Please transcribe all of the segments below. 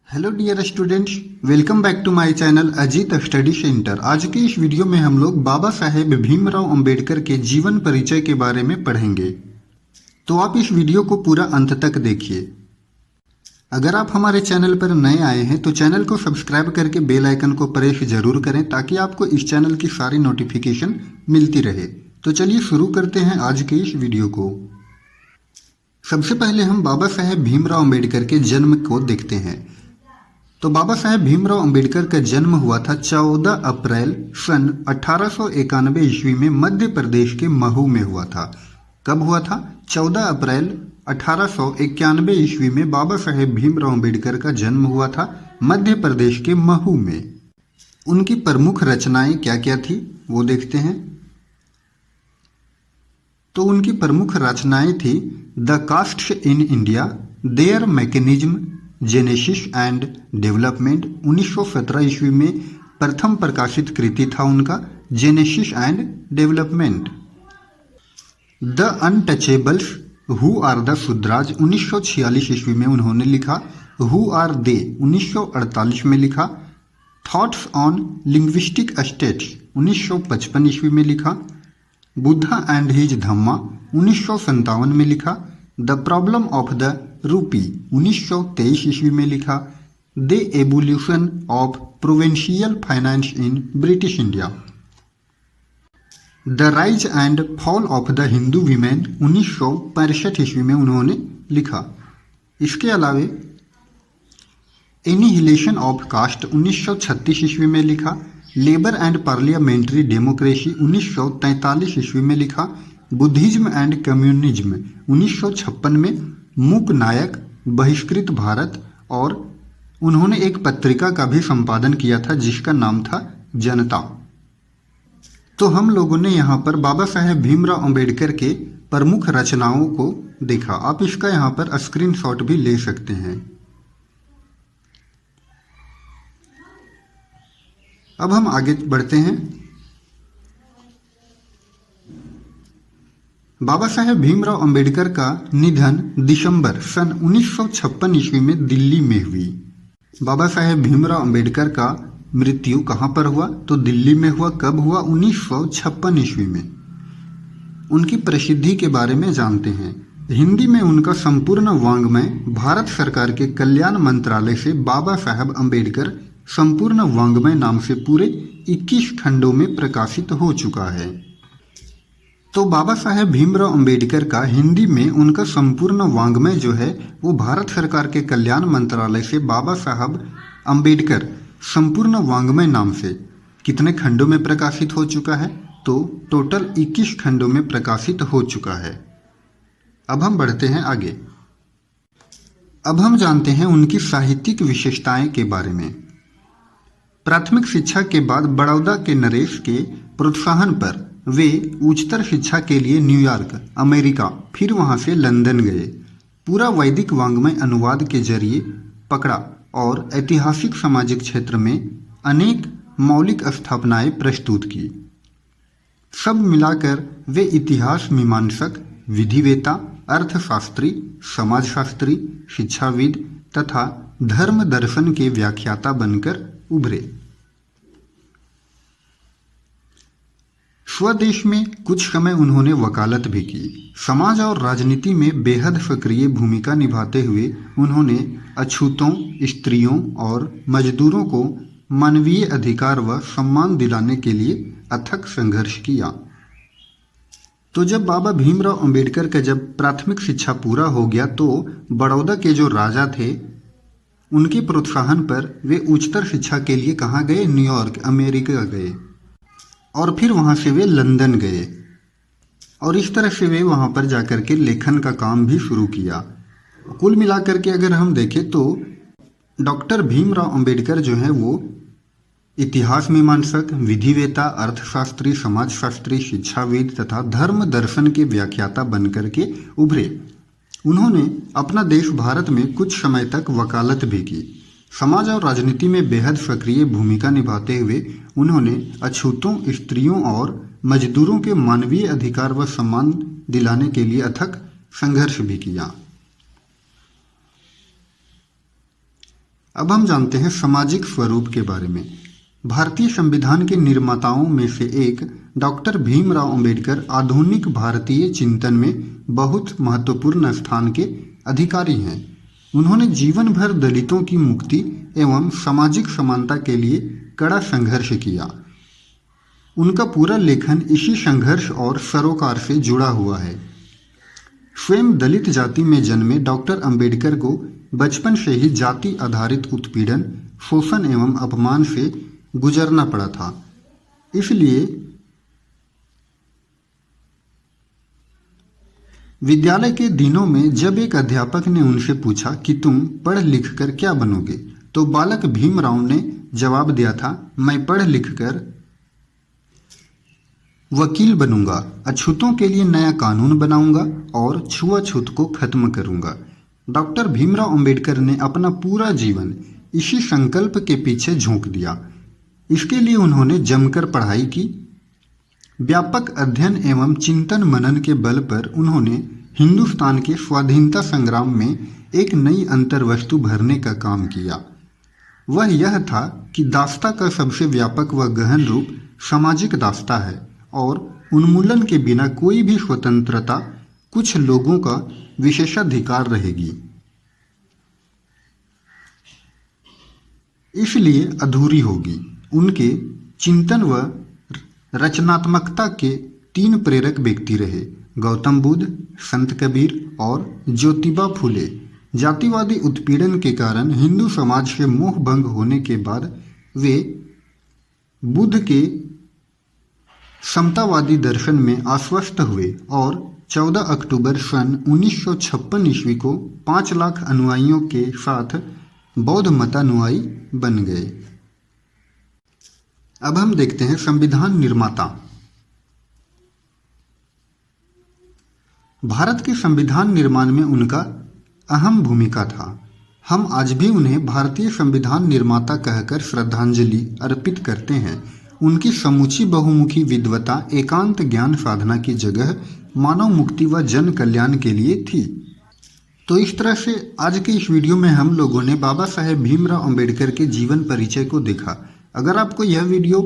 Hello dear students, welcome back to my channel Ajit study centre. आज के इस video में हम लोग बाबा साहेब भीमराव अंबेडकर के जीवन परिचय के बारे में पढ़ेंगे, तो आप इस वीडियो को पूरा अंत तक देखिए। अगर आप हमारे चैनल पर नए आए हैं तो चैनल को सब्सक्राइब करके बेल आइकन को प्रेस जरूर करें ताकि आपको इस चैनल की सारी नोटिफिकेशन मिलती रहे। तो चलिए शुरू करते हैं आज के इस वीडियो को। सबसे पहले हम बाबा साहेब भीमराव अंबेडकर के जन्म को देखते हैं। तो बाबा साहेब भीमराव अंबेडकर का जन्म हुआ था 14 अप्रैल सन 1891 ईस्वी में मध्य प्रदेश के महू में हुआ था। कब हुआ था? 14 अप्रैल 1891 ईस्वी में बाबा साहेब भीमराव अंबेडकर का जन्म हुआ था मध्य प्रदेश के महू में। उनकी प्रमुख रचनाएं क्या क्या थी वो देखते हैं। तो उनकी प्रमुख रचनाएं थी the castes in India, their mechanism, genesis and development. 1917 ईस्वी में प्रथम प्रकाशित कृति था उनका genesis and development. The untouchables, who are the Shudras, 1946 ईस्वी में उन्होंने लिखा। हु आर दे, 1948 में लिखा। थॉट्स ऑन लिंग्विस्टिक स्टेट्स, 1955 ईस्वी में लिखा। बुद्धा एंड हिज धम्मा, 1957 में लिखा। The problem of the rupee, 1923 ईस्वी में लिखा। The evolution of provincial finance in British India. The rise and fall of the Hindu women, 1965 ईस्वी में उन्होंने लिखा। इसके अलावे एनिहिलेशन ऑफ कास्ट, 1936 ईस्वी में लिखा। लेबर एंड पार्लियामेंट्री डेमोक्रेसी, 1943 ईस्वी में लिखा। बुद्धिज्म एंड कम्युनिज्म, 1956 में। मूक नायक, बहिष्कृत भारत, और उन्होंने एक पत्रिका का भी संपादन किया था जिसका नाम था जनता। तो हम लोगों ने यहाँ पर बाबा साहेब भीमराव अंबेडकर के प्रमुख रचनाओं को देखा। आप इसका यहाँ पर स्क्रीनशॉट भी ले सकते हैं। अब हम आगे बढ़ते हैं। बाबा साहेब भीमराव अंबेडकर का निधन दिसंबर सन 1956 ईस्वी में दिल्ली में हुई। बाबा साहेब भीमराव अंबेडकर का मृत्यु कहाँ पर हुआ? तो दिल्ली में हुआ। कब हुआ? 1956 ईस्वी में। उनकी प्रसिद्धि के बारे में जानते हैं। हिंदी में उनका संपूर्ण वाङ्मय भारत सरकार के कल्याण मंत्रालय से बाबा साहेब अंबेडकर संपूर्ण वाङ्मय नाम से पूरे 21 खंडों में प्रकाशित हो चुका है। तो बाबा साहेब भीमराव अंबेडकर का हिंदी में उनका संपूर्ण वाङ्मय जो है वो भारत सरकार के कल्याण मंत्रालय से बाबा साहब अंबेडकर संपूर्ण वाङ्मय नाम से कितने खंडों में प्रकाशित हो चुका है? तो टोटल 21 खंडों में प्रकाशित हो चुका है। अब हम बढ़ते हैं आगे। अब हम जानते हैं उनकी साहित्यिक विशेषताएं के बारे में। प्राथमिक शिक्षा के बाद बड़ौदा के नरेश के प्रोत्साहन पर वे उच्चतर शिक्षा के लिए न्यूयॉर्क, अमेरिका, फिर वहां से लंदन गए। पूरा वैदिक वाङ्मय अनुवाद के जरिए पकड़ा और ऐतिहासिक सामाजिक क्षेत्र में अनेक मौलिक स्थापनाएं प्रस्तुत की। सब मिलाकर वे इतिहास मीमांसक, विधिवेता, अर्थशास्त्री, समाजशास्त्री, शिक्षाविद तथा धर्म दर्शन के व्याख्याता बनकर उभरे। स्वदेश में कुछ समय उन्होंने वकालत भी की। समाज और राजनीति में बेहद सक्रिय भूमिका निभाते हुए उन्होंने अछूतों, स्त्रियों और मजदूरों को मानवीय अधिकार व सम्मान दिलाने के लिए अथक संघर्ष किया। तो जब बाबा भीमराव अंबेडकर का जब प्राथमिक शिक्षा पूरा हो गया तो बड़ौदा के जो राजा थे उनके प्रोत्साहन पर वे उच्चतर शिक्षा के लिए कहाँ गए? न्यूयॉर्क, अमेरिका गए, और फिर वहाँ से वे लंदन गए, और इस तरह से वे वहाँ पर जाकर के लेखन का काम भी शुरू किया। कुल मिलाकर के अगर हम देखें तो डॉक्टर भीमराव अंबेडकर जो है वो इतिहास मीमांसक, विधिवेता, अर्थशास्त्री, समाजशास्त्री, शिक्षाविद तथा धर्म दर्शन के व्याख्याता बनकर के उभरे। उन्होंने अपना देश भारत में कुछ समय तक वकालत भी की। समाज और राजनीति में बेहद सक्रिय भूमिका निभाते हुए उन्होंने अछूतों, स्त्रियों और मजदूरों के मानवीय अधिकार व सम्मान दिलाने के लिए अथक संघर्ष भी किया। अब हम जानते हैं सामाजिक स्वरूप के बारे में। भारतीय संविधान के निर्माताओं में से एक डॉक्टर भीमराव अंबेडकर आधुनिक भारतीय चिंतन में बहुत महत्वपूर्ण स्थान के अधिकारी हैं। उन्होंने जीवन भर दलितों की मुक्ति एवं सामाजिक समानता के लिए कड़ा संघर्ष किया। उनका पूरा लेखन इसी संघर्ष और सरोकार से जुड़ा हुआ है। स्वयं दलित जाति में जन्मे डॉक्टर अंबेडकर को बचपन से ही जाति आधारित उत्पीड़न, शोषण एवं अपमान से गुजरना पड़ा था। इसलिए विद्यालय के दिनों में जब एक अध्यापक ने उनसे पूछा कि तुम पढ़ लिख कर क्या बनोगे, तो बालक भीमराव ने जवाब दिया था, मैं पढ़ लिख कर वकील बनूंगा, अछूतों के लिए नया कानून बनाऊंगा और छुआछूत को खत्म करूंगा। डॉक्टर भीमराव अंबेडकर ने अपना पूरा जीवन इसी संकल्प के पीछे झोंक दिया। इसके लिए उन्होंने जमकर पढ़ाई की। व्यापक अध्ययन एवं चिंतन मनन के बल पर उन्होंने हिंदुस्तान के स्वाधीनता संग्राम में एक नई अंतर्वस्तु भरने का काम किया। वह यह था कि दास्ता का सबसे व्यापक व गहन रूप सामाजिक दास्ता है और उन्मूलन के बिना कोई भी स्वतंत्रता कुछ लोगों का विशेषाधिकार रहेगी, इसलिए अधूरी होगी। उनके चिंतन व रचनात्मकता के तीन प्रेरक व्यक्ति रहे, गौतम बुद्ध, संत कबीर और ज्योतिबा फुले। जातिवादी उत्पीड़न के कारण हिंदू समाज से मोह भंग होने के बाद वे बुद्ध के समतावादी दर्शन में आश्वस्त हुए और 14 अक्टूबर सन 1956 ईस्वी को 5 लाख अनुयायियों के साथ बौद्ध मतानुयायी बन गए। अब हम देखते हैं संविधान निर्माता। भारत के संविधान निर्माण में उनका अहम भूमिका था। हम आज भी उन्हें भारतीय संविधान निर्माता कहकर श्रद्धांजलि अर्पित करते हैं। उनकी समूची बहुमुखी विद्वता एकांत ज्ञान साधना की जगह मानव मुक्ति व जन कल्याण के लिए थी। तो इस तरह से आज के इस वीडियो में हम लोगों ने बाबा साहेब भीमराव अंबेडकर के जीवन परिचय को देखा। अगर आपको यह वीडियो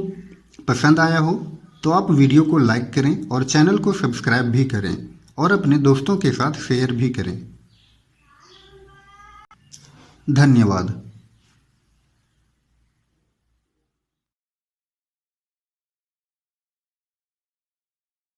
पसंद आया हो तो आप वीडियो को लाइक करें और चैनल को सब्सक्राइब भी करें और अपने दोस्तों के साथ शेयर भी करें। धन्यवाद।